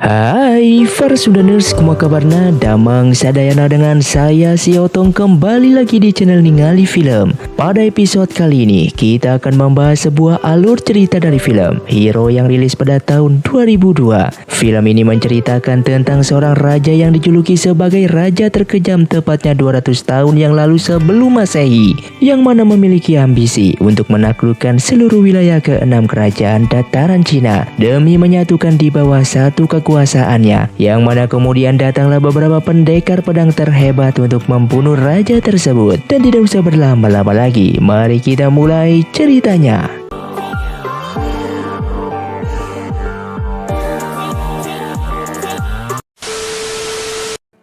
Hai para Sudaners, semua kabarnya damang sadayana dengan saya si Otong kembali lagi di channel Ningali Film. Pada episode kali ini kita akan membahas sebuah alur cerita dari film Hero yang rilis pada tahun 2002. Film ini menceritakan tentang seorang raja yang dijuluki sebagai raja terkejam tepatnya 200 tahun yang lalu sebelum Masehi, yang mana memiliki ambisi untuk menaklukkan seluruh wilayah ke-6 kerajaan dataran Cina demi menyatukan di bawah satu kekuasaannya, yang mana kemudian datanglah beberapa pendekar pedang terhebat untuk membunuh raja tersebut. Dan tidak usah berlama-lama lagi, mari kita mulai ceritanya.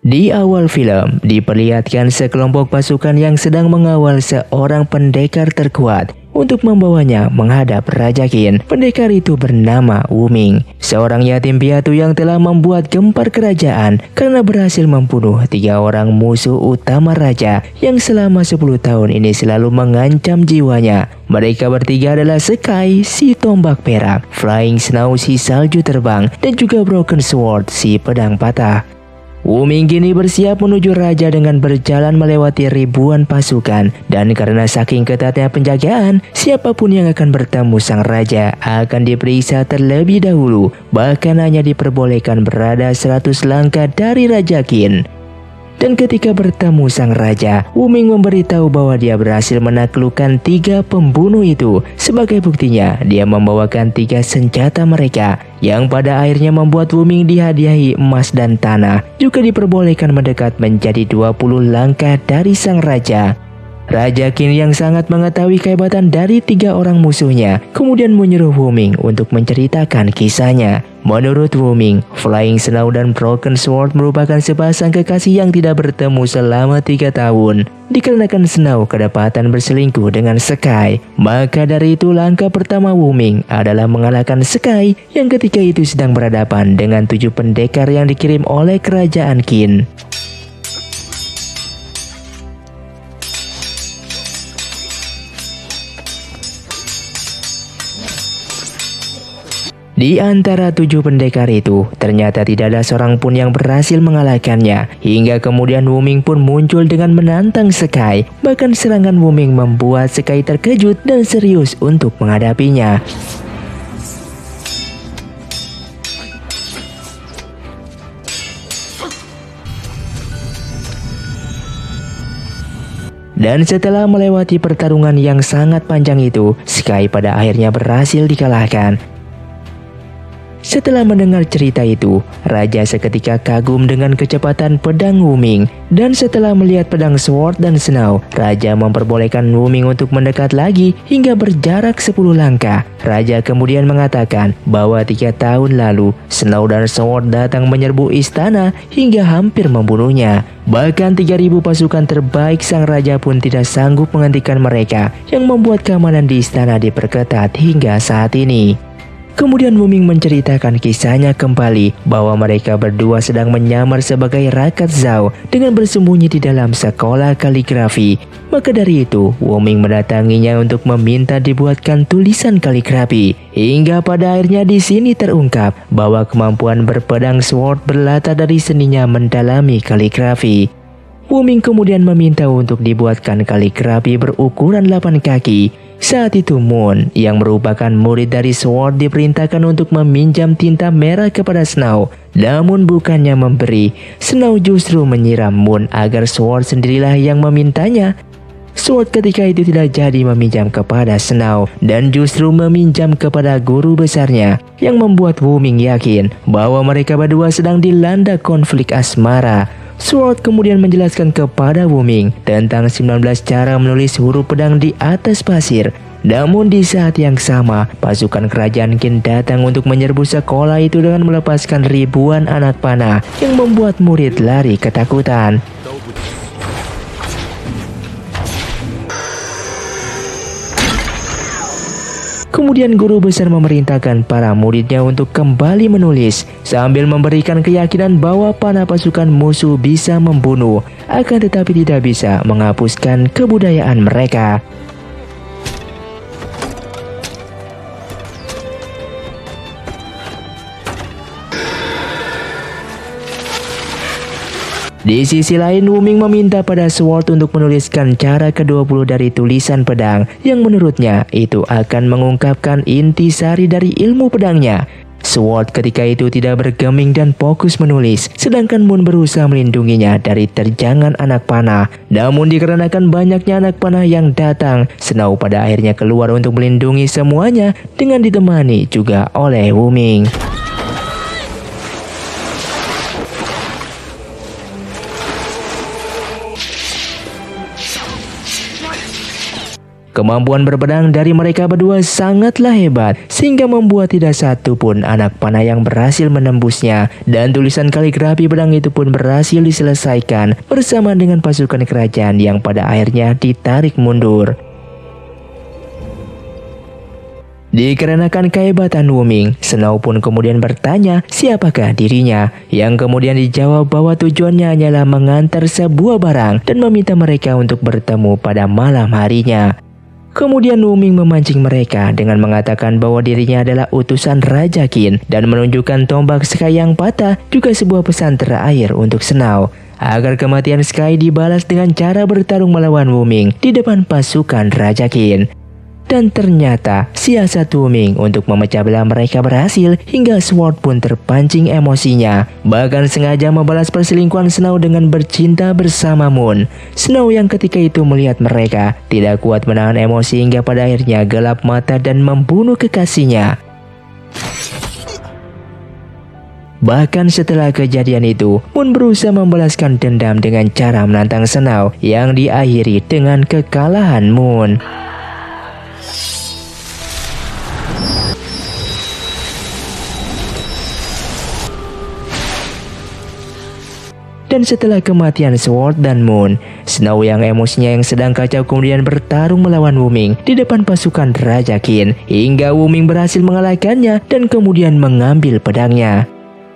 Di awal film, diperlihatkan sekelompok pasukan yang sedang mengawal seorang pendekar terkuat untuk membawanya menghadap Raja Qin. Pendekar itu bernama Wu Ming, seorang yatim piatu yang telah membuat gempar kerajaan karena berhasil membunuh 3 orang musuh utama raja yang selama 10 tahun ini selalu mengancam jiwanya. Mereka bertiga adalah Sky, si tombak perak, Flying Snow, si salju terbang, dan juga Broken Sword, si pedang patah. Wu Ming kini bersiap menuju raja dengan berjalan melewati ribuan pasukan, dan karena saking ketatnya penjagaan, siapapun yang akan bertemu sang raja akan diperiksa terlebih dahulu, bahkan hanya diperbolehkan berada 100 langkah dari Raja Qin. Dan ketika bertemu sang raja, Wu Ming memberitahu bahwa dia berhasil menaklukkan 3 pembunuh itu. Sebagai buktinya, dia membawakan 3 senjata mereka, yang pada akhirnya membuat Wu Ming dihadiahi emas dan tanah. Juga diperbolehkan mendekat menjadi 20 langkah dari sang raja. Raja Qin yang sangat mengetahui kehebatan dari 3 orang musuhnya kemudian menyuruh Wu Ming untuk menceritakan kisahnya. Menurut Wu Ming, Flying Snow dan Broken Sword merupakan sepasang kekasih yang tidak bertemu selama 3 tahun. Dikarenakan Snow kedapatan berselingkuh dengan Sky, maka dari itu langkah pertama Wu Ming adalah mengalahkan Sky yang ketika itu sedang berhadapan dengan 7 pendekar yang dikirim oleh kerajaan Qin. Di antara 7 pendekar itu, ternyata tidak ada seorang pun yang berhasil mengalahkannya. Hingga kemudian Wu Ming pun muncul dengan menantang Sky. Bahkan serangan Wu Ming membuat Sky terkejut dan serius untuk menghadapinya. Dan setelah melewati pertarungan yang sangat panjang itu, Sky pada akhirnya berhasil dikalahkan. Setelah mendengar cerita itu, raja seketika kagum dengan kecepatan pedang Wu Ming. Dan setelah melihat pedang Sword dan Snow, raja memperbolehkan Wu Ming untuk mendekat lagi hingga berjarak 10 langkah. Raja kemudian mengatakan bahwa 3 tahun lalu Snow dan Sword datang menyerbu istana hingga hampir membunuhnya. Bahkan 3.000 pasukan terbaik sang raja pun tidak sanggup menghentikan mereka, yang membuat keamanan di istana diperketat hingga saat ini. Kemudian Wu Ming menceritakan kisahnya kembali bahwa mereka berdua sedang menyamar sebagai rakyat Zhao dengan bersembunyi di dalam sekolah kaligrafi. Maka dari itu, Wu Ming mendatanginya untuk meminta dibuatkan tulisan kaligrafi. Hingga pada akhirnya di sini terungkap bahwa kemampuan berpedang Sword berlatar dari seninya mendalami kaligrafi. Wu Ming kemudian meminta untuk dibuatkan kaligrafi berukuran 8 kaki. Saat itu Moon, yang merupakan murid dari Sword, diperintahkan untuk meminjam tinta merah kepada Snow. Namun bukannya memberi, Snow justru menyiram Moon agar Sword sendirilah yang memintanya. Sword ketika itu tidak jadi meminjam kepada Snow dan justru meminjam kepada guru besarnya, yang membuat Wu Ming yakin bahwa mereka berdua sedang dilanda konflik asmara. Sword kemudian menjelaskan kepada Wu Ming tentang 19 cara menulis huruf pedang di atas pasir. Namun di saat yang sama, pasukan kerajaan Qin datang untuk menyerbu sekolah itu dengan melepaskan ribuan anak panah yang membuat murid lari ketakutan. Kemudian guru besar memerintahkan para muridnya untuk kembali menulis sambil memberikan keyakinan bahwa panah pasukan musuh bisa membunuh, akan tetapi tidak bisa menghapuskan kebudayaan mereka. Di sisi lain, Wuming meminta pada Sword untuk menuliskan cara ke-20 dari tulisan pedang yang menurutnya itu akan mengungkapkan intisari dari ilmu pedangnya. Sword ketika itu tidak bergeming dan fokus menulis, sedangkan Moon berusaha melindunginya dari terjangan anak panah. Namun dikarenakan banyaknya anak panah yang datang, Snow pada akhirnya keluar untuk melindungi semuanya dengan ditemani juga oleh Wuming. Kemampuan berpedang dari mereka berdua sangatlah hebat, sehingga membuat tidak satu pun anak panah yang berhasil menembusnya, dan tulisan kaligrafi pedang itu pun berhasil diselesaikan bersama dengan pasukan kerajaan yang pada akhirnya ditarik mundur. Dikarenakan kehebatan Wuming, Snow pun kemudian bertanya siapakah dirinya, yang kemudian dijawab bahwa tujuannya hanyalah mengantar sebuah barang dan meminta mereka untuk bertemu pada malam harinya. Kemudian Wuming memancing mereka dengan mengatakan bahwa dirinya adalah utusan Raja Qin dan menunjukkan tombak Sky yang patah, juga sebuah pesan terakhir untuk Snow agar kematian Sky dibalas dengan cara bertarung melawan Wuming di depan pasukan Raja Qin. Dan ternyata siasat Wuming untuk memecah belah mereka berhasil, hingga Sword pun terpancing emosinya, bahkan sengaja membalas perselingkuhan Snow dengan bercinta bersama Moon. Snow yang ketika itu melihat mereka tidak kuat menahan emosi hingga pada akhirnya gelap mata dan membunuh kekasihnya. Bahkan setelah kejadian itu, Moon berusaha membalaskan dendam dengan cara menantang Snow yang diakhiri dengan kekalahan Moon. Dan setelah kematian Sword dan Moon, Snow yang emosinya yang sedang kacau kemudian bertarung melawan Wuming di depan pasukan Raja Qin, hingga Wuming berhasil mengalahkannya dan kemudian mengambil pedangnya.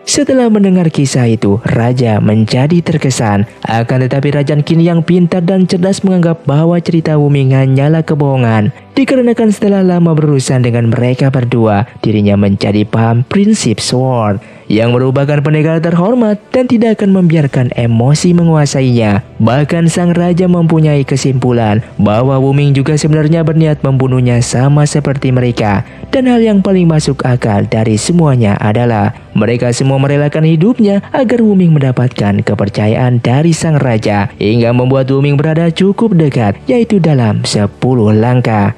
Setelah mendengar kisah itu, Raja menjadi terkesan. Akan tetapi Raja Qin yang pintar dan cerdas menganggap bahwa cerita Wuming hanyalah kebohongan. Dikarenakan setelah lama berurusan dengan mereka berdua, dirinya menjadi paham prinsip Sword yang merupakan pendekar terhormat dan tidak akan membiarkan emosi menguasainya. Bahkan sang raja mempunyai kesimpulan bahwa Wuming juga sebenarnya berniat membunuhnya sama seperti mereka. Dan hal yang paling masuk akal dari semuanya adalah mereka semua merelakan hidupnya agar Wuming mendapatkan kepercayaan dari sang raja, hingga membuat Wuming berada cukup dekat, yaitu dalam 10 langkah.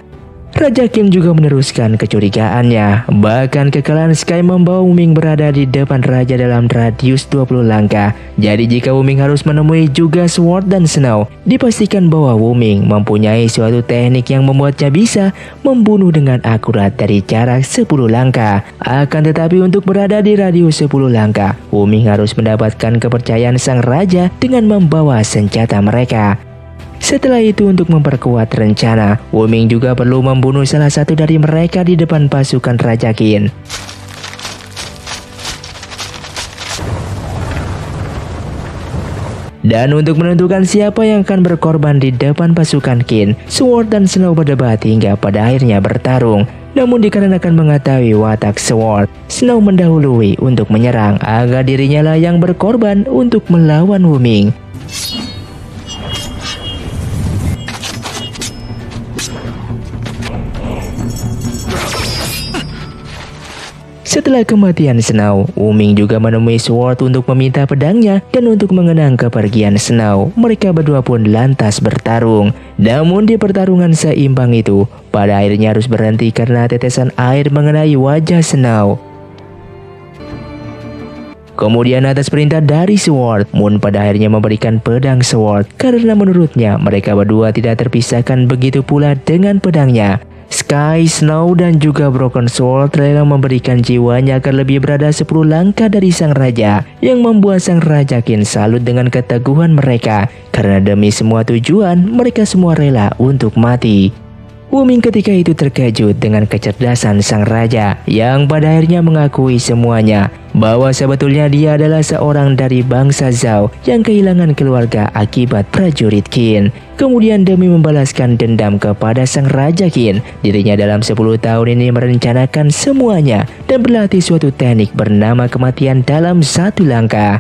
Raja Qin juga meneruskan kecurigaannya. Bahkan kekalahan Sky membawa Wuming berada di depan raja dalam radius 20 langkah. Jadi jika Wuming harus menemui juga Sword dan Snow, dipastikan bahwa Wuming mempunyai suatu teknik yang membuatnya bisa membunuh dengan akurat dari jarak 10 langkah. Akan tetapi untuk berada di radius 10 langkah, Wuming harus mendapatkan kepercayaan sang raja dengan membawa senjata mereka. Setelah itu untuk memperkuat rencana, Wuming juga perlu membunuh salah satu dari mereka di depan pasukan Raja Qin. Dan untuk menentukan siapa yang akan berkorban di depan pasukan Qin, Sword dan Snow berdebat hingga pada akhirnya bertarung. Namun dikarenakan mengetahui watak Sword, Snow mendahului untuk menyerang agar dirinya lah yang berkorban untuk melawan Wuming. Setelah kematian Snow, Wuming juga menemui Sword untuk meminta pedangnya dan untuk mengenang kepergian Snow. Mereka berdua pun lantas bertarung. Namun di pertarungan seimbang itu, pada akhirnya harus berhenti karena tetesan air mengenai wajah Snow. Kemudian atas perintah dari Sword, Moon pada akhirnya memberikan pedang Sword karena menurutnya mereka berdua tidak terpisahkan, begitu pula dengan pedangnya. Sky, Snow, dan juga Broken Sword rela memberikan jiwanya agar lebih berada 10 langkah dari sang raja, yang membuat sang Raja Qin salut dengan keteguhan mereka. Karena demi semua tujuan, mereka semua rela untuk mati. Wuming ketika itu terkejut dengan kecerdasan sang raja, yang pada akhirnya mengakui semuanya, bahwa sebetulnya dia adalah seorang dari bangsa Zhao yang kehilangan keluarga akibat prajurit Qin. Kemudian demi membalaskan dendam kepada sang Raja Qin, dirinya dalam 10 tahun ini merencanakan semuanya dan berlatih suatu teknik bernama kematian dalam 1 langkah.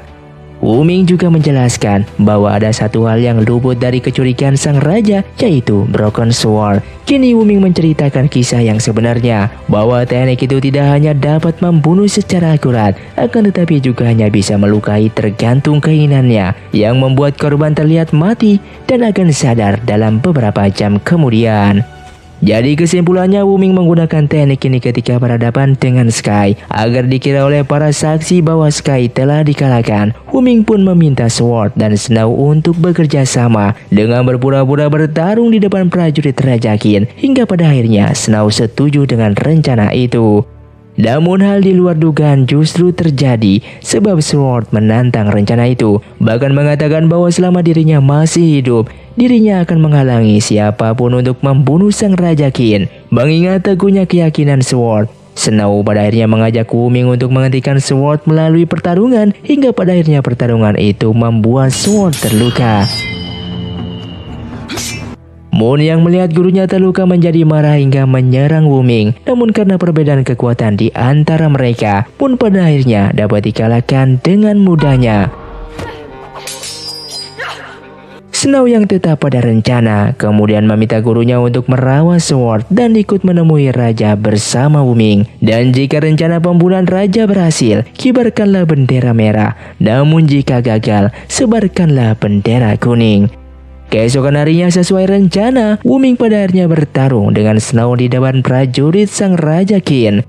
Wuming juga menjelaskan bahwa ada satu hal yang luput dari kecurigaan sang raja, yaitu Broken Sword. Kini Wuming menceritakan kisah yang sebenarnya, bahwa teknik itu tidak hanya dapat membunuh secara akurat, akan tetapi juga hanya bisa melukai tergantung keinginannya, yang membuat korban terlihat mati dan akan sadar dalam beberapa jam kemudian. Jadi kesimpulannya, Wuming menggunakan teknik ini ketika berhadapan dengan Sky agar dikira oleh para saksi bahwa Sky telah dikalahkan. Wuming pun meminta Sword dan Snow untuk bekerja sama dengan berpura-pura bertarung di depan prajurit Raja Qin, hingga pada akhirnya Snow setuju dengan rencana itu. Namun hal di luar dugaan justru terjadi sebab Sword menantang rencana itu, bahkan mengatakan bahwa selama dirinya masih hidup, dirinya akan menghalangi siapapun untuk membunuh sang Raja Qin. Mengingat teguhnya keyakinan Sword, Snow pada akhirnya mengajak Wuming untuk menghentikan Sword melalui pertarungan, hingga pada akhirnya pertarungan itu membuat Sword terluka. Moon yang melihat gurunya terluka menjadi marah hingga menyerang Wuming. Namun karena perbedaan kekuatan di antara mereka, Moon pada akhirnya dapat dikalahkan dengan mudahnya. Snow yang tetap pada rencana kemudian meminta gurunya untuk merawat Sword dan ikut menemui raja bersama Wuming. Dan jika rencana pembunuhan raja berhasil, kibarkanlah bendera merah. Namun jika gagal, sebarkanlah bendera kuning. Keesokan harinya sesuai rencana, Wuming pada akhirnya bertarung dengan Snow di depan prajurit sang Raja Qin.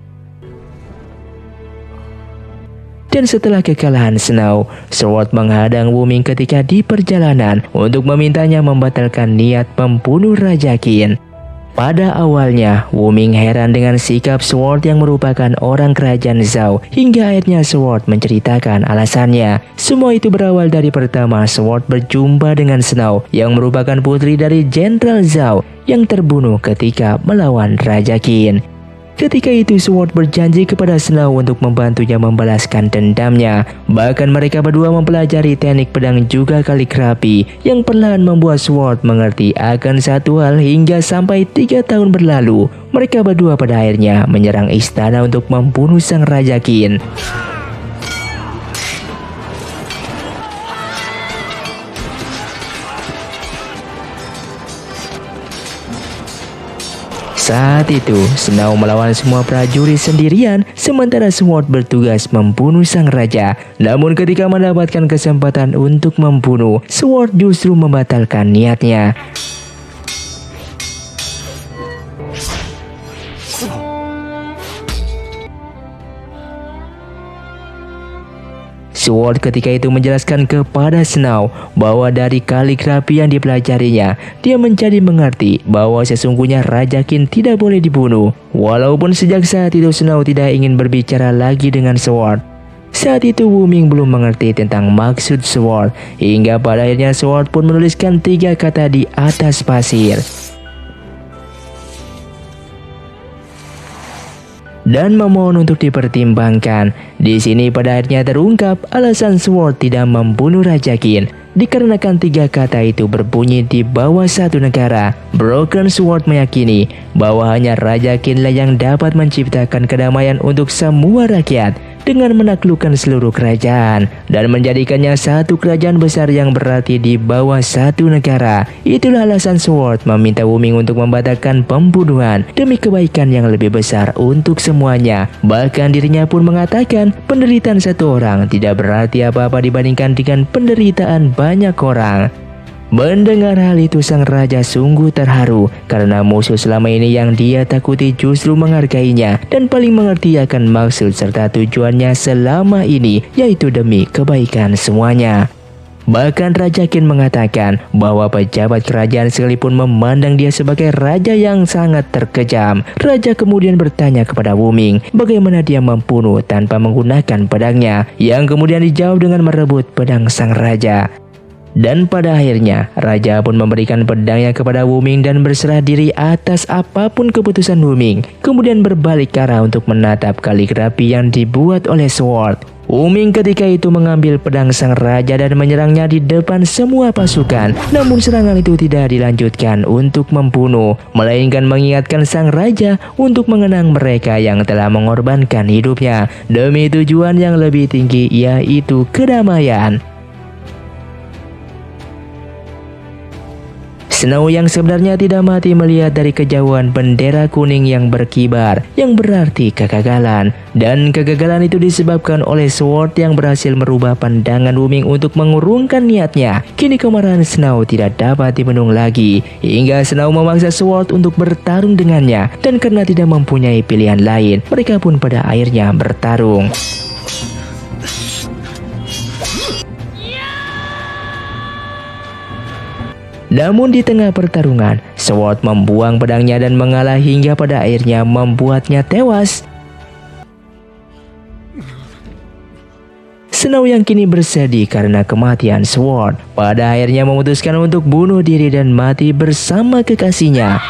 Dan setelah kekalahan Snow, Sword menghadang Wuming ketika di perjalanan untuk memintanya membatalkan niat membunuh Raja Qin. Pada awalnya, Wuming heran dengan sikap Sword yang merupakan orang kerajaan Zhao, hingga akhirnya Sword menceritakan alasannya. Semua itu berawal dari pertama Sword berjumpa dengan Snow yang merupakan putri dari Jenderal Zhao yang terbunuh ketika melawan Raja Qin. Ketika itu Sword berjanji kepada Snow untuk membantunya membalaskan dendamnya. Bahkan mereka berdua mempelajari teknik pedang juga kaligrafi yang perlahan membuat Sword mengerti akan satu hal hingga sampai 3 tahun berlalu. Mereka berdua pada akhirnya menyerang istana untuk membunuh sang Raja Qin. Saat itu, Snow melawan semua prajurit sendirian, sementara Sword bertugas membunuh sang raja. Namun ketika mendapatkan kesempatan untuk membunuh, Sword justru membatalkan niatnya. Sword ketika itu menjelaskan kepada Snow bahwa dari kaligrafi yang dipelajarinya, dia menjadi mengerti bahwa sesungguhnya Raja Qin tidak boleh dibunuh. Walaupun sejak saat itu Snow tidak ingin berbicara lagi dengan Sword. Saat itu Wuming belum mengerti tentang maksud Sword, hingga pada akhirnya Sword pun menuliskan 3 kata di atas pasir. Dan memohon untuk dipertimbangkan. Di sini pada akhirnya terungkap alasan Sword tidak membunuh Raja Qin, dikarenakan 3 kata itu berbunyi di bawah satu negara. Broken Sword meyakini bahwa hanya Raja Qin lah yang dapat menciptakan kedamaian untuk semua rakyat dengan menaklukkan seluruh kerajaan dan menjadikannya satu kerajaan besar yang berarti di bawah satu negara. Itulah alasan Sword meminta Wuming untuk membatalkan pembunuhan demi kebaikan yang lebih besar untuk semuanya. Bahkan dirinya pun mengatakan penderitaan satu orang tidak berarti apa-apa dibandingkan dengan penderitaan banyak orang. Mendengar hal itu sang raja sungguh terharu karena musuh selama ini yang dia takuti justru menghargainya dan paling mengerti akan maksud serta tujuannya selama ini, yaitu demi kebaikan semuanya. Bahkan Raja Qin mengatakan bahwa pejabat kerajaan sekalipun memandang dia sebagai raja yang sangat terkejam. Raja kemudian bertanya kepada Wuming bagaimana dia membunuh tanpa menggunakan pedangnya, yang kemudian dijawab dengan merebut pedang sang raja. Dan pada akhirnya, raja pun memberikan pedangnya kepada Wuming dan berserah diri atas apapun keputusan Wuming. Kemudian berbalik arah untuk menatap kaligrafi yang dibuat oleh Sword. Wuming ketika itu mengambil pedang sang raja dan menyerangnya di depan semua pasukan. Namun serangan itu tidak dilanjutkan untuk membunuh, melainkan mengingatkan sang raja untuk mengenang mereka yang telah mengorbankan hidupnya demi tujuan yang lebih tinggi, yaitu kedamaian. Snow yang sebenarnya tidak mati melihat dari kejauhan bendera kuning yang berkibar, yang berarti kegagalan. Dan kegagalan itu disebabkan oleh Sword yang berhasil merubah pandangan Wuming untuk mengurungkan niatnya. Kini kemarahan Snow tidak dapat dibendung lagi, hingga Snow memaksa Sword untuk bertarung dengannya. Dan karena tidak mempunyai pilihan lain, mereka pun pada akhirnya bertarung. Namun di tengah pertarungan, Sword membuang pedangnya dan mengalah hingga pada akhirnya membuatnya tewas. Snow yang kini bersedih karena kematian Sword, pada akhirnya memutuskan untuk bunuh diri dan mati bersama kekasihnya.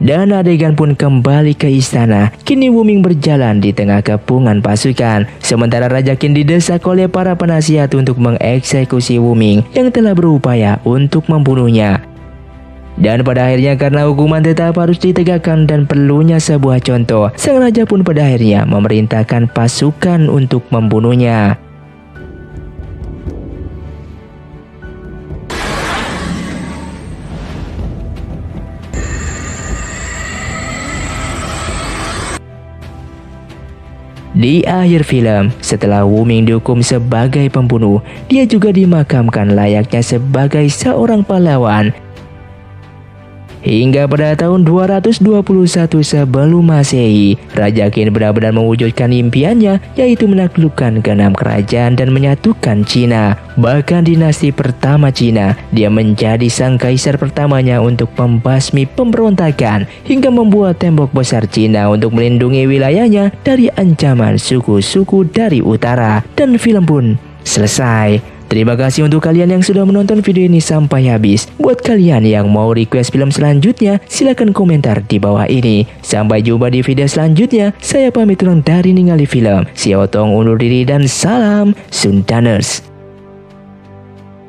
Dan adegan pun kembali ke istana. Kini Wuming berjalan di tengah kepungan pasukan, sementara Raja Qin didesak oleh para penasihat untuk mengeksekusi Wuming yang telah berupaya untuk membunuhnya. Dan pada akhirnya karena hukuman tetap harus ditegakkan dan perlunya sebuah contoh, sang raja pun pada akhirnya memerintahkan pasukan untuk membunuhnya. Di akhir film, setelah Wuming dihukum sebagai pembunuh, dia juga dimakamkan layaknya sebagai seorang pahlawan. Hingga pada tahun 221 sebelum Masehi, Raja Qin benar-benar mewujudkan impiannya, yaitu menaklukkan ke-6 kerajaan dan menyatukan Cina. Bahkan dinasti pertama Cina, dia menjadi sang kaisar pertamanya untuk membasmi pemberontakan, hingga membuat tembok besar Cina untuk melindungi wilayahnya dari ancaman suku-suku dari utara. Dan film pun selesai. Terima kasih untuk kalian yang sudah menonton video ini sampai habis. Buat kalian yang mau request film selanjutnya, silahkan komentar di bawah ini. Sampai jumpa di video selanjutnya. Saya pamit undur dari Ningali Film. Xiao Tong undur diri dan salam Sundaners.